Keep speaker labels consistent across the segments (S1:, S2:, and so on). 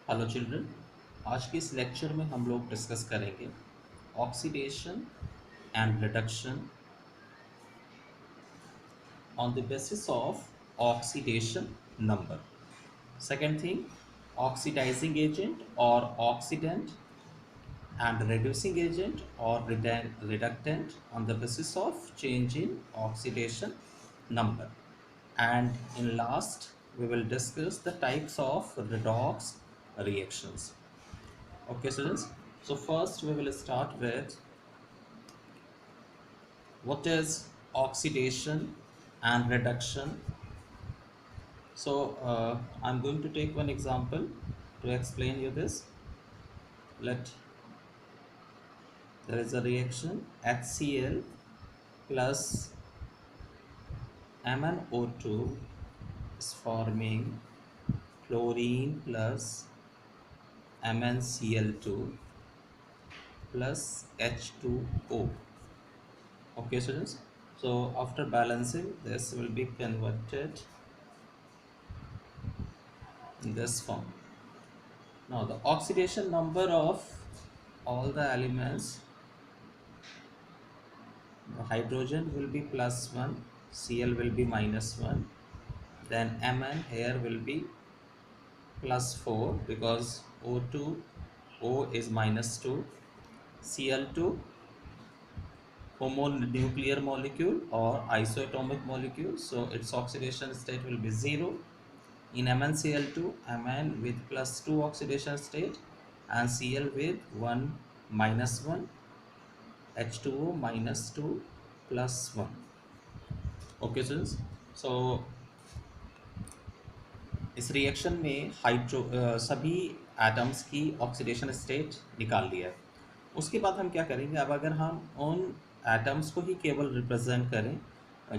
S1: Hello children. आज के इस लेक्चर में हम लोग डिस्कस करेंगे oxidation and reduction on the basis of oxidation number. Second thing, oxidising agent और oxidant and reducing agent or reductant on the basis of change in oxidation number. And in last, we will discuss the types of redox reactions. Okay, students. So first, we will start with what is oxidation and reduction. So I'm going to take one example to explain you this. Let there is a reaction HCl plus MnO2 is forming chlorine plus MnCl2 plus H2O. Okay, students. So after balancing, this will be converted in this form. Now the oxidation number of all the elements, the hydrogen will be +1, Cl will be -1, then Mn here will be +4 because O2 O is -2, Cl2 homonuclear molecule or isoatomic molecule, so its oxidation state will be 0. In MnCl2, Mn with +2 oxidation state and Cl with 1 -1, H2O -2 +1. Okay students, so इस reaction में सभी atoms की oxidation state निकाल लिया है। उसके बाद हम क्या करेंगे, अब अगर हम उन एटम्स को ही केवल रिप्रेजेंट करें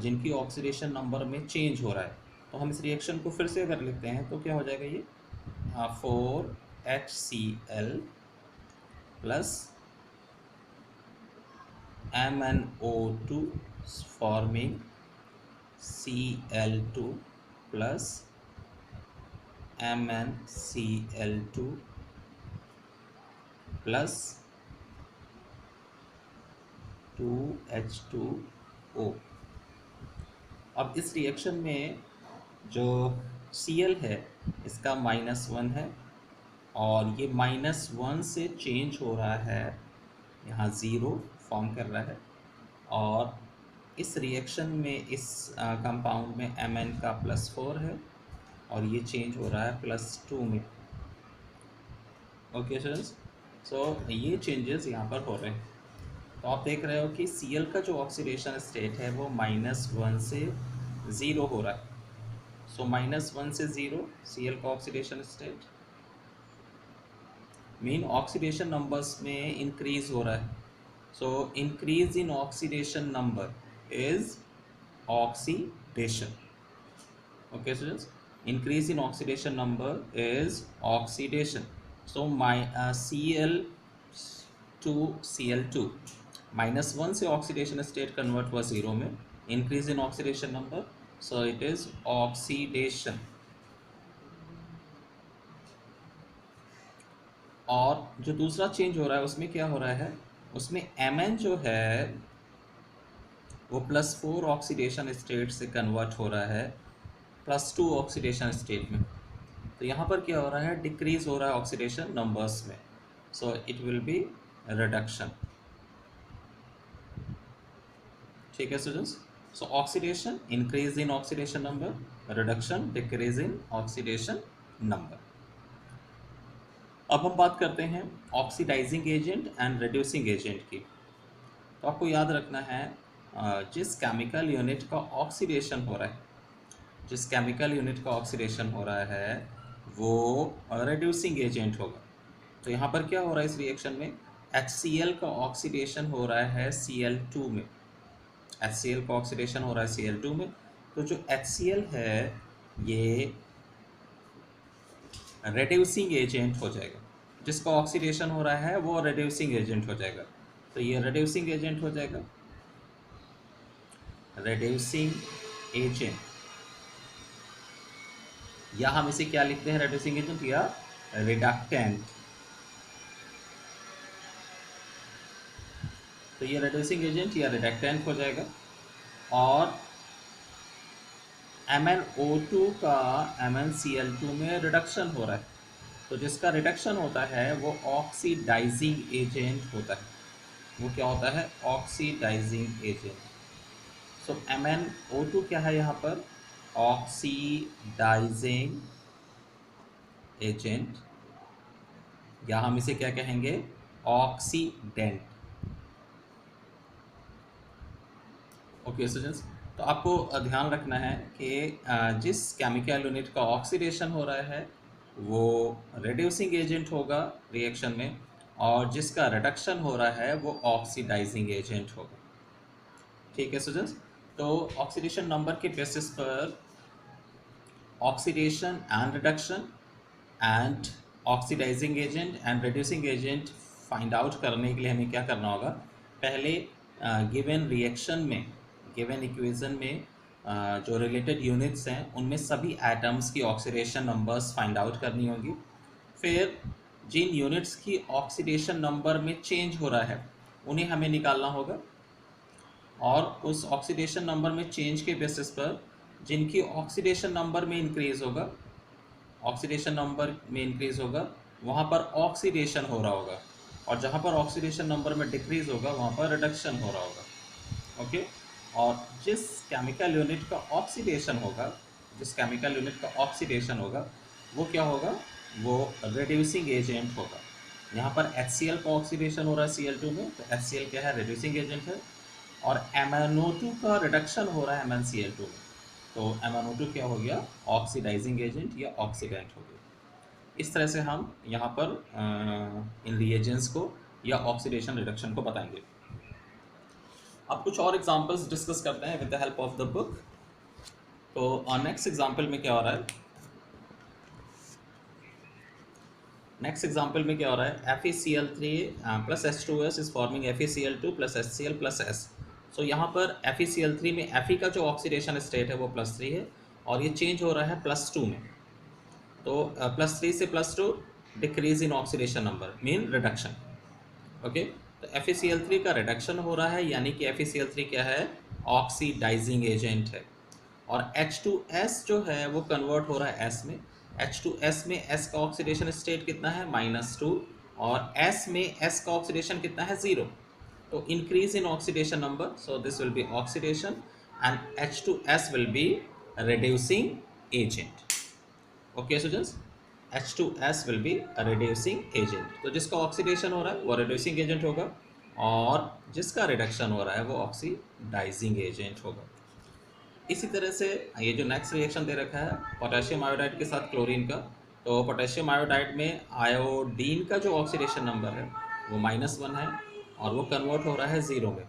S1: जिनकी ऑक्सीडेशन नंबर में चेंज हो रहा है, तो हम इस रिएक्शन को फिर से अगर लिखते हैं तो क्या हो जाएगा, ये 4HCl plus MnO2 forming Cl2 plus MnCl2 plus 2H2O। अब इस रिएक्शन में जो Cl है इसका -1 है और ये -1 से चेंज हो रहा है, यहाँ 0 फॉर्म कर रहा है, और इस रिएक्शन में इस कंपाउंड में Mn का +4 है और ये चेंज हो रहा है +2 में। ओके स्टूडेंट्स, सो ये चेंजेस यहाँ पर हो रहे हैं। तो आप देख रहे हो कि Cl का जो ऑक्सीडेशन स्टेट है वो -1 से 0 हो रहा है। सो -1 से 0 Cl का oxidation state mean oxidation numbers में इंक्रीज हो रहा है। So increase in oxidation number is oxidation. Okay students, increase in oxidation number is oxidation. So my Cl to Cl2 -1 से ऑक्सीडेशन स्टेट कन्वर्ट हुआ 0 में, increase in oxidation number, so it is oxidation. और जो दूसरा change हो रहा है उसमें क्या हो रहा है, उसमें Mn जो है वो +4 ऑक्सीडेशन स्टेट से कन्वर्ट हो रहा है +2 ऑक्सीडेशन स्टेट में। तो यहाँ पर क्या हो रहा है, डिक्रीज हो रहा है ऑक्सीडेशन नंबर्स में, so it will be reduction. ठीक है students, so oxidation increase in oxidation number, reduction decrease in oxidation number. अब हम बात करते हैं oxidising agent and reducing agent की। तो आपको याद रखना है, जिस केमिकल यूनिट का ऑक्सीडेशन हो रहा है, जिस केमिकल यूनिट का ऑक्सीडेशन हो रहा है वो रिड्यूसिंग एजेंट होगा। तो यहाँ पर क्या हो रहा है, इस रिएक्शन में HCl का ऑक्सीडेशन हो रहा है Cl2 में, HCl का ऑक्सीडेशन हो रहा है Cl2 में। तो जो HCl है ये रिड्यूसिंग एजेंट हो जाएगा, जिसका ऑक्सीडेशन हो रहा है वो रिड्यूसिंग एजेंट हो जाएगा। तो ये रिड्यूसिंग एजेंट हो जाएगा, रिड्यूसिंग एजेंट, या हम इसे क्या लिखते हैं, रिड्यूसिंग एजेंट या रिडक्टेंट, तो ये रिड्यूसिंग एजेंट या रिडक्टेंट हो जाएगा। और MnO2 का MnCl2 में रिडक्शन हो रहा है, तो जिसका रिडक्शन होता है वो ऑक्सीडाइजिंग एजेंट होता है। वो क्या होता है? Oxidising agent. सो MnO2 क्या है यहाँ पर? ऑक्सीडाइजिंग एजेंट, या हम इसे क्या कहेंगे? ऑक्सीडेंट। ओके स्टूडेंट्स, तो आपको ध्यान रखना है कि जिस केमिकल यूनिट का ऑक्सीडेशन हो रहा है वो रिड्यूसिंग एजेंट होगा रिएक्शन में, और जिसका रिडक्शन हो रहा है वो ऑक्सीडाइजिंग एजेंट होगा। ठीक है स्टूडेंट्स, तो ऑक्सीडेशन नंबर के बेसिस पर oxidation and reduction and oxidising agent and reducing agent find out करने के लिए हमें क्या करना होगा? पहले गिवन रिएक्शन में, गिवन इक्वेशन में जो रिलेटेड यूनिट्स हैं उनमें सभी एटम्स की ऑक्सीडेशन नंबर्स फाइंड आउट करनी होगी। फिर जिन यूनिट्स की ऑक्सीडेशन नंबर में चेंज हो रहा है उन्हें हमें निकालना होगा, और उस ऑक्सीडेशन नंबर में चेंज के बेसिस पर जिनकी ऑक्सीडेशन नंबर में इंक्रीज होगा, ऑक्सीडेशन नंबर में इंक्रीज होगा, वहाँ पर ऑक्सीडेशन हो रहा होगा, और जहाँ पर ऑक्सीडेशन नंबर में डिक्रीज होगा वहाँ पर रिडक्शन हो रहा होगा। ओके, और जिस केमिकल यूनिट का ऑक्सीडेशन होगा, जिस केमिकल यूनिट का ऑक्सीडेशन होगा वो क्या होगा? वो रिड्यूसिंग एजेंट होगा। यहाँ पर HCl का ऑक्सीडेशन हो रहा है Cl2 में, तो HCl क्या है? रिड्यूसिंग एजेंट है। और MnO2 का रिडक्शन हो रहा है MnCl2 में, तो MnO2 क्या हो गया? ऑक्सीडाइजिंग एजेंट या ऑक्सीडेंट हो गया। इस तरह से हम यहाँ पर इन रिएजेंट्स को या ऑक्सीडेशन रिडक्शन को बताएंगे। अब कुछ और एग्जांपल्स डिस्कस करते हैं with the help of the book. तो नेक्स्ट एग्जांपल में क्या हो रहा है? नेक्स्ट एग्जांपल में क्या हो रहा है? FeCl3 plus H2S is forming FeCl2 plus HCl plus S। सो यहाँ पर FeCl3 में Fe का जो ऑक्सीडेशन स्टेट है वो +3 है, और ये चेंज हो रहा है +2 में। तो +3 से +2 decrease in oxidation number mean reduction. Okay, तो FeCl3 का रिडक्शन हो रहा है, यानी कि FeCl3 क्या है? ऑक्सीडाइजिंग एजेंट है। और H2S जो है वो कन्वर्ट हो रहा है S में। H2S में S का ऑक्सीडेशन स्टेट कितना है? -2, और S में S का ऑक्सीडेशन कितना है? 0। तो increase in oxidation number, so this will be oxidation and H2S will be reducing agent. Okay students, H2S will be reducing agent. तो जिसका ऑक्सीडेशन हो रहा है वो रिड्यूसिंग एजेंट होगा, और जिसका रिडक्शन हो रहा है वो ऑक्सीडाइजिंग एजेंट होगा। इसी तरह से ये जो नेक्स्ट रिएक्शन दे रखा है पोटेशियम आयोडाइड के साथ क्लोरीन का, तो पोटेशियम आयोडाइड में आयोडीन का जो ऑक्सीडेशन नंबर है वो -1 है, और वो कन्वर्ट हो रहा है 0 में।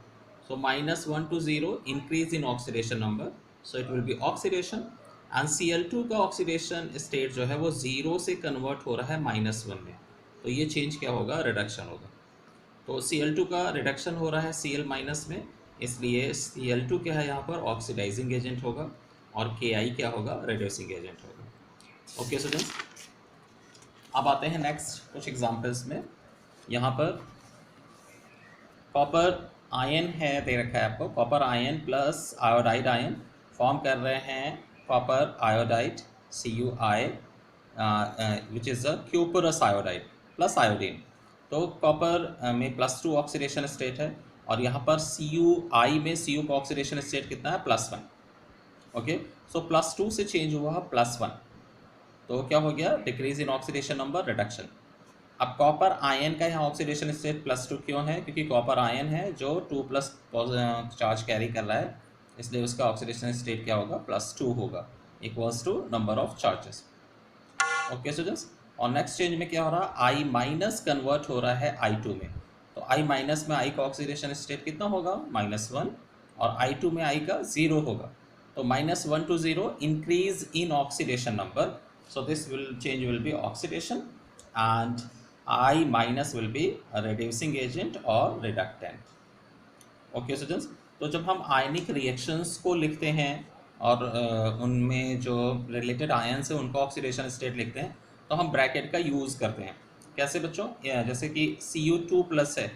S1: सो -1 to 0 increase in oxidation number, so it will B oxidation. And Cl2 का ऑक्सीडेशन स्टेट जो है वो 0 से कन्वर्ट हो रहा है -1 में, तो ये चेंज क्या होगा? रिडक्शन होगा। तो Cl2 का रिडक्शन हो रहा है Cl- में, इसलिए Cl2 क्या है यहाँ पर? ऑक्सीडाइजिंग एजेंट होगा, और Ki क्या होगा? रिड्यूसिंग एजेंट होगा। ओके स्टूडेंट्स, अब आते हैं नेक्स्ट कुछ एग्जांपल्स में। यहाँ पर कॉपर आयन है दे रखा है आपको, copper ion plus iodide ion form कर रहे हैं copper iodide CuI, which is a cuprous iodide plus iodine. तो कॉपर में +2 ऑक्सीडेशन स्टेट है, और यहाँ पर CuI में Cu का ऑक्सीडेशन स्टेट कितना है? +1। ओके, सो +2 से चेंज हुआ है +1, तो क्या हो गया? Decrease in oxidation number, reduction. अब कॉपर आयन का यहाँ ऑक्सीडेशन स्टेट +2 क्यों है? क्योंकि कॉपर आयन है जो 2+ चार्ज कैरी कर रहा है, इसलिए उसका ऑक्सीडेशन स्टेट क्या होगा? +2 होगा, equals to number of charges. Okay students, और नेक्स्ट चेंज में क्या हो रहा है? I- कन्वर्ट हो रहा है I2 में, तो I- में I का ऑक्सीडेशन स्टेट कितना होगा? -1, और I2 में I का 0 होगा, तो -1 to 0 increase in oxidation number, so this will change will be oxidation, and I- will be a reducing agent or reductant. Okay students, तो जब हम आयनिक रिएक्शंस को लिखते हैं और उनमें जो रिलेटेड आयन्स हैं उनका ऑक्सीडेशन स्टेट लिखते हैं, तो हम ब्रैकेट का यूज़ करते हैं। कैसे बच्चों? जैसे कि Cu2 प्लस है,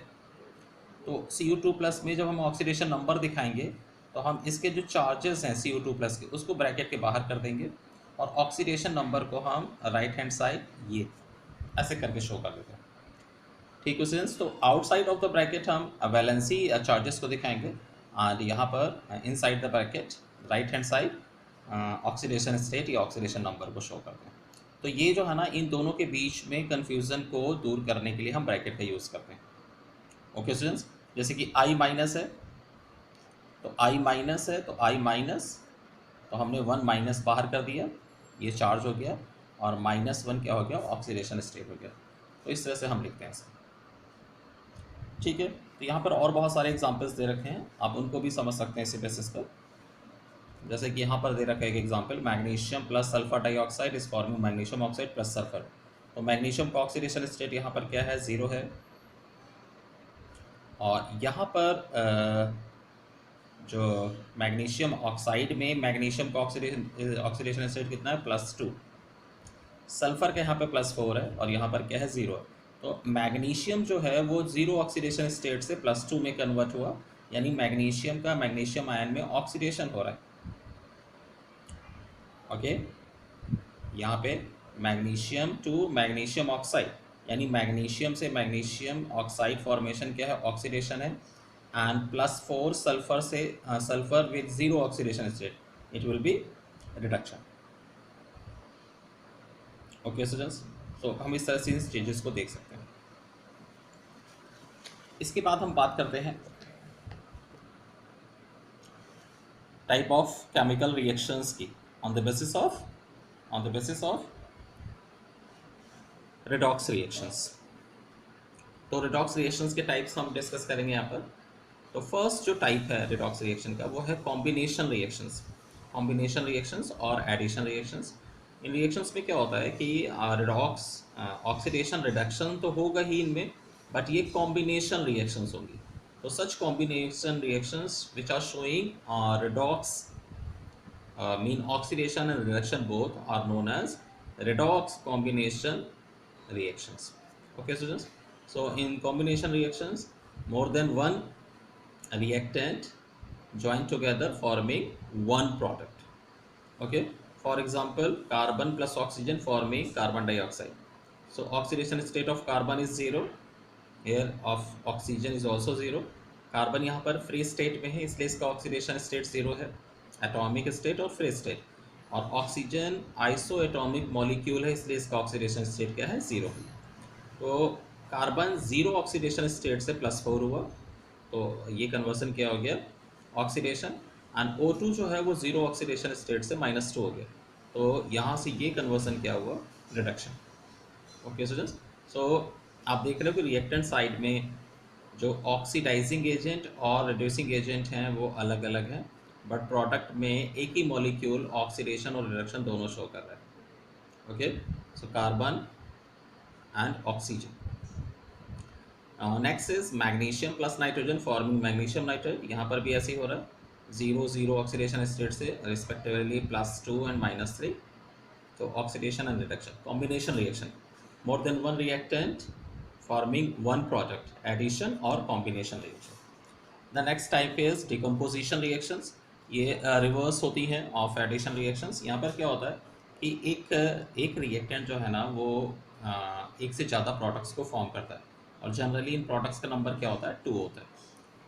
S1: तो Cu2 प्लस में जब हम ऑक्सीडेशन नंबर दिखाएंगे तो हम इसके जो चार्जेस हैं Cu2 प्लस के उसको ब्रैकेट के बाहर कर देंगे और ऑक्सीडेशन नंबर को हम राइट हैंड साइड ये ऐसे करके शो कर देते हैं। ठीक है स्टूडेंट्स, तो आउटसाइड ऑफ द ब्रैकेट हम वैलेंसी चार्जेस को दिखाएंगे और यहाँ पर inside the bracket right hand side oxidation state या ऑक्सीडेशन नंबर को शो करते हैं। तो ये जो है ना, इन दोनों के बीच में कन्फ्यूज़न को दूर करने के लिए हम ब्रैकेट का यूज़ करते हैं। ओके स्टूडेंट्स, जैसे कि I माइनस है तो I माइनस है तो I माइनस, तो हमने 1 माइनस बाहर कर दिया, ये चार्ज हो गया, और -1 क्या हो गया? ऑक्सीडेशन स्टेट हो गया। तो इस तरह से हम लिखते हैं इसे। ठीक है, तो यहाँ पर और बहुत सारे एग्जांपल्स दे रखे हैं, आप उनको भी समझ सकते हैं इसी बेसिस पर। जैसे कि यहाँ पर दे रखा है एक example, magnesium plus sulphur dioxide is forming magnesium oxide plus sulphur. तो मैग्नीशियम का ऑक्सीडेशन स्टेट यहाँ पर क्या है? 0 है। और यहाँ पर जो मैग्नीशियम ऑक्साइड में मैग्नीशियम का ऑक्सीडेशन स्टेट कितना है? +2। सल्फर का यहाँ पे +4 है और यहाँ पर क्या है? 0 है। तो मैग्नीशियम जो है वो 0 ऑक्सीडेशन स्टेट से +2 में कन्वर्ट हुआ, यानी मैग्नीशियम का मैग्नीशियम आयन में ऑक्सीडेशन हो रहा है। ओके, यहाँ पे मैग्नीशियम टू मैग्नीशियम ऑक्साइड, यानी मैग्नीशियम से मैग्नीशियम ऑक्साइड फॉर्मेशन क्या है? ऑक्सीडेशन है। एंड +4 सल्फर से sulphur with 0 oxidation state, it will be reduction. Okay students, तो हम इस तरह से इन स्टेजेस को देख सकते हैं। इसके बाद हम बात करते हैं टाइप ऑफ केमिकल रिएक्शंस की on the basis of redox reactions. तो रेडॉक्स रिएक्शंस के टाइप्स हम डिस्कस करेंगे यहाँ पर। तो फर्स्ट जो टाइप है रेडॉक्स रिएक्शन का वो है कॉम्बिनेशन रिएक्शंस और एडिशन रिएक्शंस। इन रिएक्शंस में क्या होता है कि रेडॉक्स ऑक्सीडेशन रिडक्शन तो होगा ही इनमें, बट ये कॉम्बिनेशन रिएक्शंस होंगी। तो such combination reactions which are showing redox mean oxidation and reduction both are known as redox combination reactions. Okay students, so in combination reactions more than one reactant join together forming one product. Okay, for example carbon plus oxygen forming carbon dioxide. So oxidation state of carbon is 0, here of oxygen is also 0. Carbon यहाँ पर free state में है इसलिए इसका oxidation state 0 है, atomic state और free state. और oxygen iso atomic molecule है इसलिए इसका ऑक्सीडेशन स्टेट क्या है? 0। तो कार्बन 0 ऑक्सीडेशन स्टेट से +4 हुआ, तो ये कन्वर्सन क्या हो गया? ऑक्सीडेशन। एंड O2 जो है वो 0 ऑक्सीडेशन स्टेट से -2 हो गया, तो यहाँ से ये कन्वर्सन क्या हुआ? रिडक्शन। ओके स्टूडेंट्स, सो आप देख रहे हो कि रिएक्टेंट साइड में जो ऑक्सीडाइजिंग एजेंट और रिड्यूसिंग एजेंट हैं वो अलग अलग हैं, बट प्रोडक्ट में एक ही मॉलिक्यूल ऑक्सीडेशन और रिडक्शन दोनों शो कर रहा है। Okay, so carbon and oxygen. Next is magnesium plus nitrogen forming magnesium nitrate. यहाँ पर भी ऐसे ही हो रहा है, 0 ऑक्सीडेशन स्टेट से रिस्पेक्टिवली +2 एंड -3। तो oxidation and reduction, combination reaction, more than one reactant forming one product, addition और combination reaction. The next type is decomposition reactions. ये रिवर्स होती हैं ऑफ एडिशन रिएक्शंस। यहाँ पर क्या होता है कि एक रिएक्टेंट जो है ना वो एक से ज़्यादा प्रोडक्ट्स को फॉर्म करता है, और जनरली इन प्रोडक्ट्स का नंबर क्या होता है? 2 होता है।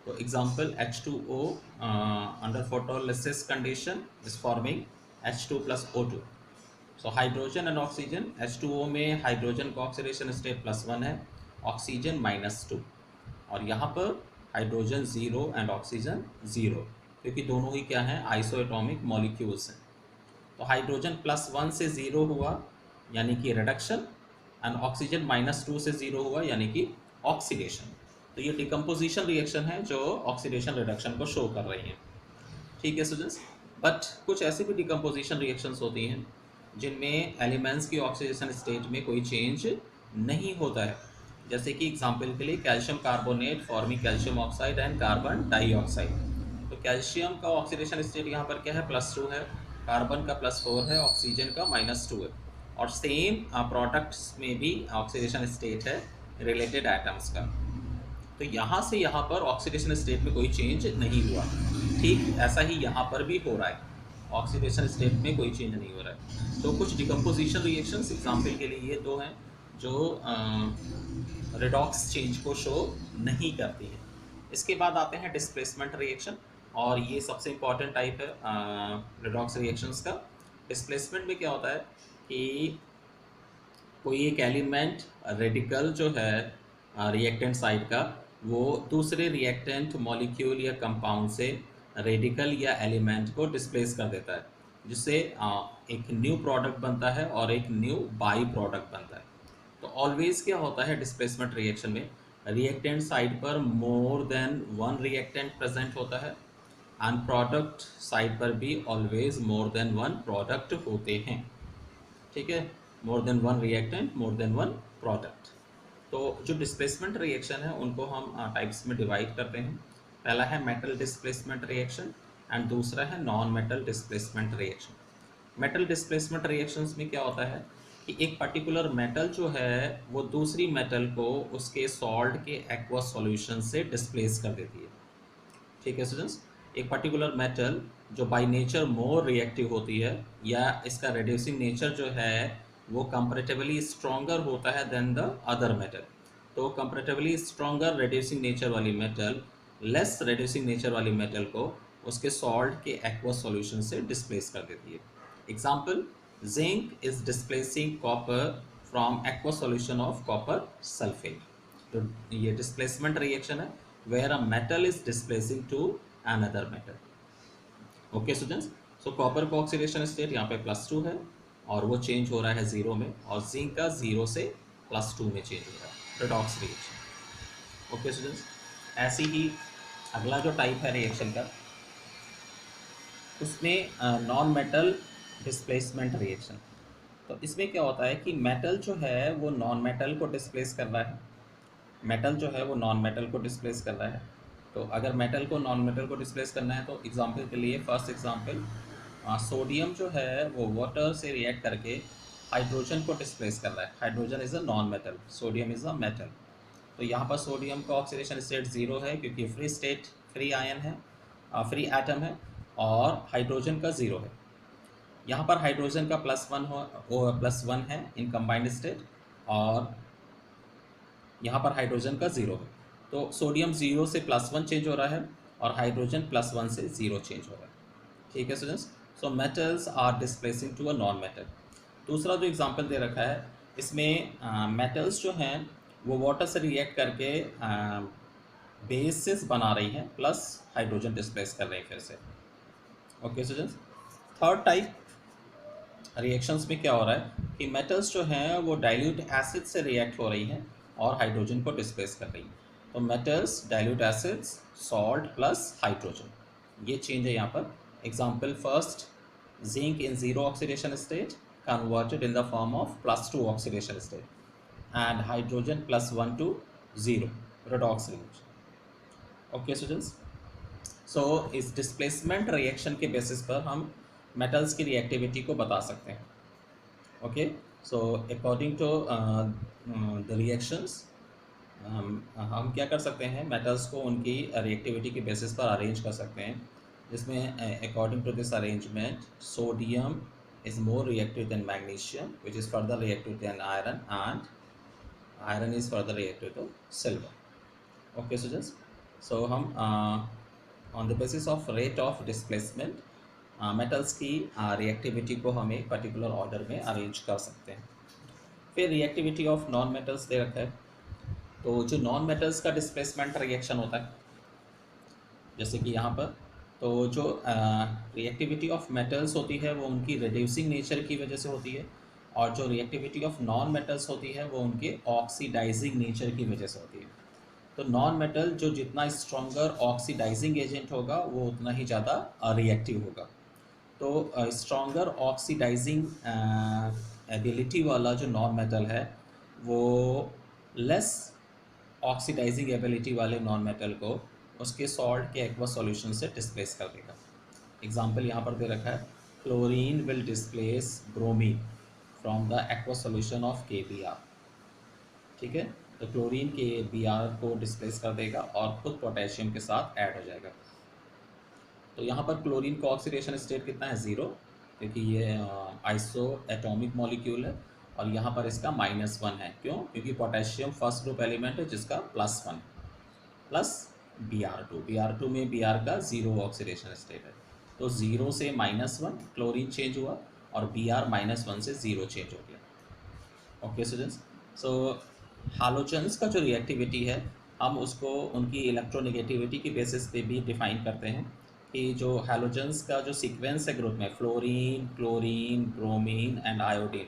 S1: तो example H2O under photolysis condition is forming H2 + O2। So hydrogen and oxygen, H2O में हाइड्रोजन का ऑक्सीडेशन स्टेट +1 है, ऑक्सीजन -2, और यहाँ पर हाइड्रोजन 0 एंड ऑक्सीजन 0, क्योंकि दोनों ही क्या हैं? आइसो एटॉमिक मॉलिक्यूल्स हैं। तो हाइड्रोजन +1 से 0 हुआ यानी कि रिडक्शन, एंड ऑक्सीजन -2 से 0 हुआ यानी कि ऑक्सीडेशन। तो ये डिकम्पोजिशन रिएक्शन है जो ऑक्सीडेशन रिडक्शन को शो कर रही हैं। ठीक है स्टूडेंट्स, बट कुछ ऐसी भी डिकम्पोजिशन रिएक्शंस होती हैं जिनमें एलिमेंट्स की ऑक्सीडेशन स्टेट में कोई चेंज नहीं होता है। जैसे कि एग्जांपल के लिए calcium carbonate forming calcium oxide and carbon dioxide. तो कैल्शियम का ऑक्सीडेशन स्टेट यहाँ पर क्या है? +2 है, कार्बन का +4 है, ऑक्सीजन का -2 है। और सेम प्रोडक्ट्स में भी ऑक्सीडेशन स्टेट है रिलेटेड एटम्स का। तो यहाँ से यहाँ पर ऑक्सीडेशन स्टेट में कोई चेंज नहीं हुआ। ठीक ऐसा ही यहाँ पर भी हो रहा है, ऑक्सीडेशन स्टेट में कोई चेंज नहीं हो रहा है। तो कुछ डिकम्पोजिशन रिएक्शंस एग्जाम्पल के लिए ये दो हैं जो रेडॉक्स चेंज को शो नहीं करती है। इसके बाद आते हैं डिस्प्लेसमेंट रिएक्शन, और ये सबसे इम्पॉर्टेंट टाइप है रेडॉक्स रिएक्शंस का। डिस्प्लेसमेंट में क्या होता है कि कोई एक एलिमेंट रेडिकल जो है रिएक्टेंट साइड का, वो दूसरे रिएक्टेंट मॉलिक्यूल या कंपाउंड से रेडिकल या एलिमेंट को डिस्प्लेस कर देता है, जिससे एक न्यू प्रोडक्ट बनता है और एक न्यू बाई प्रोडक्ट बनता है। तो ऑलवेज क्या होता है डिस्प्लेसमेंट रिएक्शन में, रिएक्टेंट साइड पर more than one reactant present होता है एंड प्रोडक्ट साइड पर भी always more than one product होते हैं। ठीक है, more than one reactant more than one product. तो जो डिस्प्लेसमेंट रिएक्शन है उनको हम टाइप्स में डिवाइड करते हैं। पहला है मेटल डिस्प्लेसमेंट रिएक्शन एंड दूसरा है non metal displacement reaction. Metal displacement reactions में क्या होता है कि एक पर्टिकुलर मेटल जो है वो दूसरी मेटल को उसके सॉल्ट के एक्वस सॉल्यूशन से डिस्प्लेस कर देती है। ठीक है स्टूडेंट्स, एक पर्टिकुलर मेटल जो बाय नेचर मोर रिएक्टिव होती है या इसका रेड्यूसिंग नेचर जो है वो कंपैरेटिवली स्ट्रॉन्गर होता है देन द अदर मेटल, तो कंपैरेटिवली स्ट्रॉन्गर रेड्यूसिंग नेचर वाली मेटल लेस रेड्यूसिंग नेचर वाली मेटल को उसके सॉल्ट के एक्वस सॉल्यूशन से डिस्प्लेस कर देती है। Example, zinc is displacing copper from aqueous solution of copper sulphate. तो ये डिस्प्लेसमेंट रिएक्शन है where a metal is displacing to another metal. Okay students, so copper का ऑक्सीडेशन स्टेट यहाँ पे +2 है और वो चेंज हो रहा है 0 में, और जिंक का 0 से +2 में चेंज हो रहा है, रेडॉक्स रिएक्शन। ओके स्टूडेंट्स, ऐसे ही अगला जो टाइप है रिएक्शन का उसमें नॉन मेटल डिस्प्लेसमेंट रिएक्शन। तो इसमें क्या होता है कि मेटल जो है वो नॉन मेटल को डिस्प्लेस कर रहा है, मेटल जो है वो नॉन मेटल को डिस्प्लेस कर रहा है। तो अगर मेटल को नॉन मेटल को डिस्प्लेस करना है तो एग्जांपल के लिए फर्स्ट एग्जांपल, सोडियम जो है वो वाटर से रिएक्ट करके हाइड्रोजन को डिस्प्लेस कर रहा है। Hydrogen is a non metal, sodium is a metal. तो यहाँ पर सोडियम का ऑक्सीडेशन स्टेट 0 है क्योंकि फ्री स्टेट, फ्री आयन है, फ्री एटम है, और हाइड्रोजन का 0 है। यहाँ पर हाइड्रोजन का +1 है इन कंबाइंड स्टेट, और यहाँ पर हाइड्रोजन का 0 है। तो सोडियम 0 से +1 चेंज हो रहा है और हाइड्रोजन +1 से 0 चेंज हो रहा है। ठीक है students, so metals are displacing to a non metal. दूसरा जो एग्जांपल दे रखा है इसमें मेटल्स जो हैं वो वाटर से रिएक्ट करके बेसिस बना रही हैं प्लस हाइड्रोजन डिस्प्लेस कर रही हैं फिर से। Okay students, third type reactions में क्या हो रहा है कि मेटल्स जो हैं वो डाइल्यूट एसिड से रिएक्ट हो रही हैं और हाइड्रोजन को डिस्प्लेस कर रही हैं। तो metals, dilute acids, salt plus hydrogen, ये चेंज है यहाँ पर। Example first, zinc in 0 oxidation state converted in the form of +2 oxidation state and hydrogen +1 to 0 redox reaction. Okay students, so इस डिस्प्लेसमेंट रिएक्शन के बेसिस पर हम metals की reactivity को बता सकते हैं। Okay, so according to the reactions हम क्या कर सकते हैं, मेटल्स को उनकी रिएक्टिविटी के बेसिस पर अरेंज कर सकते हैं, जिसमें according to this arrangement sodium is more reactive than magnesium which is further reactive than iron, and iron is further reactive to silver. Okay students, so हम on the basis of rate of displacement metals की reactivity को हम एक particular order में arrange कर सकते हैं। फिर reactivity of non metals they रखा है। तो जो नॉन मेटल्स का डिस्प्लेसमेंट रिएक्शन होता है जैसे कि यहाँ पर, तो जो रिएक्टिविटी ऑफ मेटल्स होती है वो उनकी रिड्यूसिंग नेचर की वजह से होती है, और जो रिएक्टिविटी ऑफ नॉन मेटल्स होती है वो उनके ऑक्सीडाइजिंग नेचर की वजह से होती है। तो नॉन मेटल जो जितना स्ट्रॉन्गर ऑक्सीडाइजिंग एजेंट होगा वो उतना ही ज़्यादा रिएक्टिव होगा। तो स्ट्रॉन्गर ऑक्सीडाइजिंग एबिलिटी वाला जो नॉन मेटल है वो लेस ऑक्सीडाइजिंग एबिलिटी वाले नॉन मेटल को उसके सॉल्ट के एक्वस सॉल्यूशन से डिस्प्लेस कर देगा। एग्जांपल यहाँ पर दे रखा है, chlorine will displace bromine from the aqua solution of KBr। ठीक है, तो क्लोरीन के Br को डिस्प्लेस कर देगा और खुद पोटेशियम के साथ ऐड हो जाएगा। तो यहाँ पर क्लोरीन का ऑक्सीडेशन स्टेट कितना है, 0, क्योंकि ये आइसो एटॉमिक मॉलिक्यूल है। और यहाँ पर इसका -1 है, क्यों? क्योंकि पोटेशियम फर्स्ट ग्रुप एलिमेंट है जिसका +1 प्लस Br2 में Br का 0 ऑक्सीडेशन स्टेट है। तो 0 से -1 क्लोरीन चेंज हुआ और Br -1 से 0 चेंज हो गया। ओके स्टूडेंट्स, सो हालोजन्स का जो रिएक्टिविटी है हम उसको उनकी इलेक्ट्रोनेगेटिविटी की बेसिस पे भी डिफाइन करते हैं कि जो हैलोजन्स का जो सीक्वेंस है ग्रुप में fluorine, chlorine, bromine and iodine,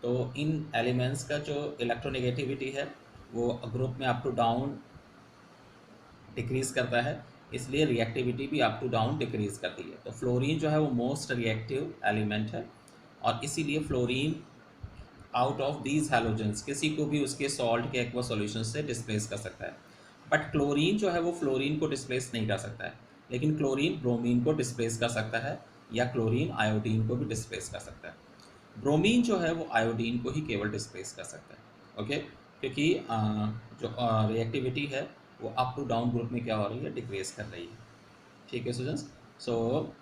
S1: तो इन एलिमेंट्स का जो इलेक्ट्रोनेगेटिविटी है वो ग्रुप में अप टू डाउन डिक्रीज़ करता है, इसलिए रिएक्टिविटी भी अप टू डाउन डिक्रीज़ करती है। तो फ्लोरीन जो है वो मोस्ट रिएक्टिव एलिमेंट है और इसीलिए fluorine out of these halogens किसी को भी उसके सॉल्ट के एक्वा सॉल्यूशन से डिस्प्लेस कर सकता है। बट क्लोरीन जो है वो फ्लोरीन को डिस्प्लेस नहीं कर सकता है, लेकिन क्लोरीन ब्रोमीन को डिस्प्लेस कर सकता है या क्लोरीन आयोडीन को भी डिस्प्लेस कर सकता है। ब्रोमीन जो है वो आयोडीन को ही केवल डिस्प्लेस कर सकता है। ओके, क्योंकि जो रिएक्टिविटी है वो अप टू डाउन ग्रुप में क्या हो रही है, डिक्रीज कर रही है। ठीक है स्टूडेंट्स, सो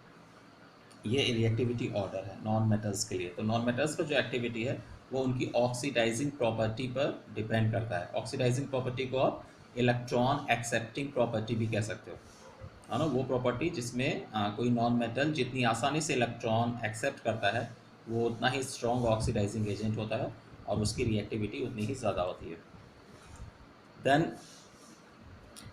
S1: ये रिएक्टिविटी ऑर्डर है नॉन मेटल्स के लिए। तो नॉन मेटल्स का जो एक्टिविटी है वो उनकी ऑक्सीडाइजिंग प्रॉपर्टी पर डिपेंड करता है। ऑक्सीडाइजिंग प्रॉपर्टी को आप इलेक्ट्रॉन एक्सेप्टिंग प्रॉपर्टी भी कह सकते हो, है ना। वो प्रॉपर्टी जिसमें कोई नॉन मेटल जितनी आसानी से इलेक्ट्रॉन एक्सेप्ट करता है वो उतना ही स्ट्रॉन्ग ऑक्सीडाइजिंग एजेंट होता है और उसकी रिएक्टिविटी उतनी ही ज़्यादा होती है। देन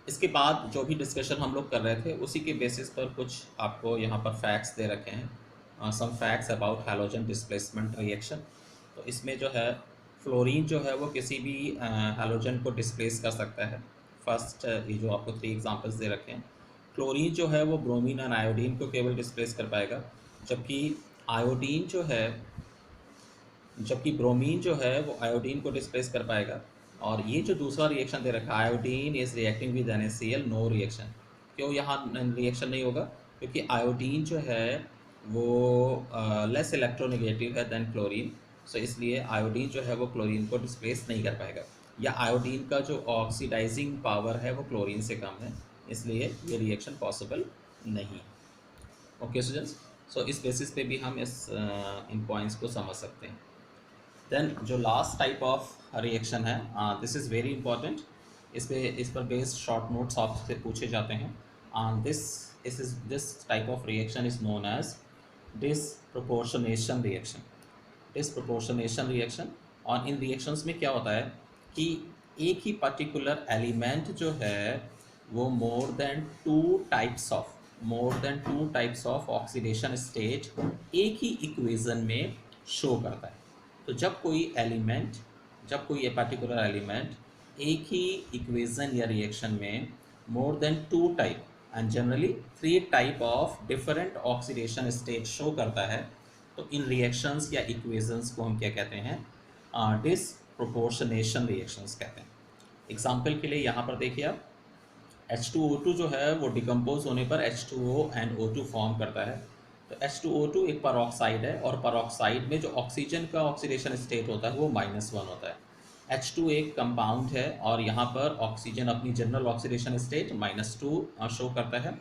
S1: इसके बाद जो भी डिस्कशन हम लोग कर रहे थे उसी के बेसिस पर कुछ आपको यहाँ पर फैक्ट्स दे रखे हैं, some facts about halogen displacement reaction. तो इसमें जो है फ्लोरीन जो है वो किसी भी हैलोजन को डिस्प्लेस कर सकता है। फर्स्ट ये जो आपको 3 एग्जांपल्स दे रखे हैं, क्लोरीन जो है वो ब्रोमीन और आयोडीन को केवल डिस्प्लेस कर पाएगा, जबकि आयोडीन जो है जबकि ब्रोमीन जो है वो आयोडीन को डिस्प्लेस कर पाएगा। और ये जो दूसरा रिएक्शन दे रखा है, iodine is reacting with NaCl, no reaction. क्यों यहाँ रिएक्शन नहीं होगा? क्योंकि आयोडीन जो है वो लेस इलेक्ट्रोनेगेटिव है देन क्लोरीन, सो इसलिए आयोडीन जो है वो क्लोरीन को डिस्प्लेस नहीं कर पाएगा, या आयोडीन का जो ऑक्सीडाइजिंग पावर है वो क्लोरीन से कम है, इसलिए ये रिएक्शन पॉसिबल नहीं। ओके स्टूडेंट्स, सो इस बेसिस पे भी हम इन पॉइंट्स को समझ सकते हैं। देन जो लास्ट टाइप ऑफ रिएक्शन है, दिस इज़ वेरी इंपॉर्टेंट, इस पर बेस्ड शॉर्ट नोट्स आपसे पूछे जाते हैं। This type of reaction is known as disproportionation reaction. Disproportionation reaction, और इन रिएक्शंस में क्या होता है कि एक ही पर्टिकुलर एलिमेंट जो है वो more than two types of oxidation state एक ही इक्वेशन में शो करता है। तो जब कोई पर्टिकुलर एलिमेंट एक ही इक्वेशन या रिएक्शन में more than 2 type and generally 3 type of different oxidation state show करता है, तो इन रिएक्शंस या इक्वेशंस को हम क्या कहते हैं, डिसप्रोपोर्शनेशन रिएक्शंस कहते हैं। एग्जाम्पल के लिए यहाँ पर देखिए आप, H2O2 जो है वो डिकम्पोज होने पर H2O एंड O2 फॉर्म करता है। तो H2O2 एक परऑक्साइड है और परऑक्साइड में जो ऑक्सीजन का ऑक्सीडेशन स्टेट होता है वो -1 होता है। H2 एक कंपाउंड है और यहाँ पर ऑक्सीजन अपनी जनरल ऑक्सीडेशन स्टेट -2 शो करता है,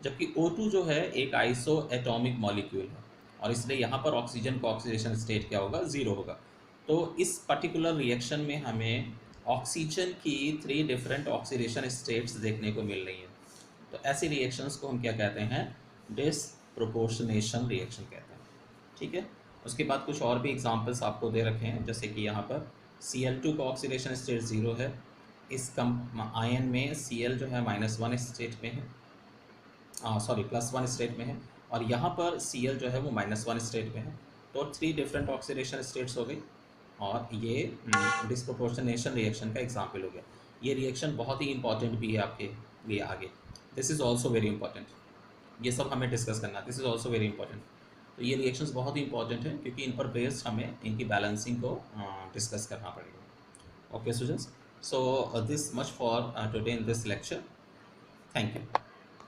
S1: जबकि O2 जो है एक आइसो एटॉमिक मॉलिक्यूल है और इसलिए यहाँ पर ऑक्सीजन का ऑक्सीडेशन स्टेट क्या होगा, 0 होगा। तो इस पर्टिकुलर रिएक्शन में हमें ऑक्सीजन की 3 डिफरेंट ऑक्सीडेशन स्टेट्स देखने को मिल रही हैं। तो ऐसी रिएक्शंस को हम क्या कहते हैं, डिसप्रोपोर्शनेशन रिएक्शन कहते हैं। ठीक है, उसके बाद कुछ और भी एग्जांपल्स आपको दे रखे हैं, जैसे कि यहाँ पर Cl2 का ऑक्सीडेशन स्टेट 0 है, इस आयन में Cl जो है -1 स्टेट में है, +1 स्टेट में है, और यहाँ पर Cl जो है वो -1 स्टेट में है। तो 3 डिफरेंट ऑक्सीडेशन स्टेट्स हो गई और ये डिसप्रोपोर्शनेशन रिएक्शन का एग्जाम्पल हो गया। ये रिएक्शन बहुत ही इंपॉर्टेंट भी है आपके लिए आगे। This is also very important, ये सब हमें डिस्कस करना है, this is also very important. तो ये रिएक्शंस बहुत ही इंपॉर्टेंट है क्योंकि इन पर बेस्ड हमें इनकी बैलेंसिंग को डिस्कस करना पड़ेगा। Okay students, so this much for today in this lecture, thank you.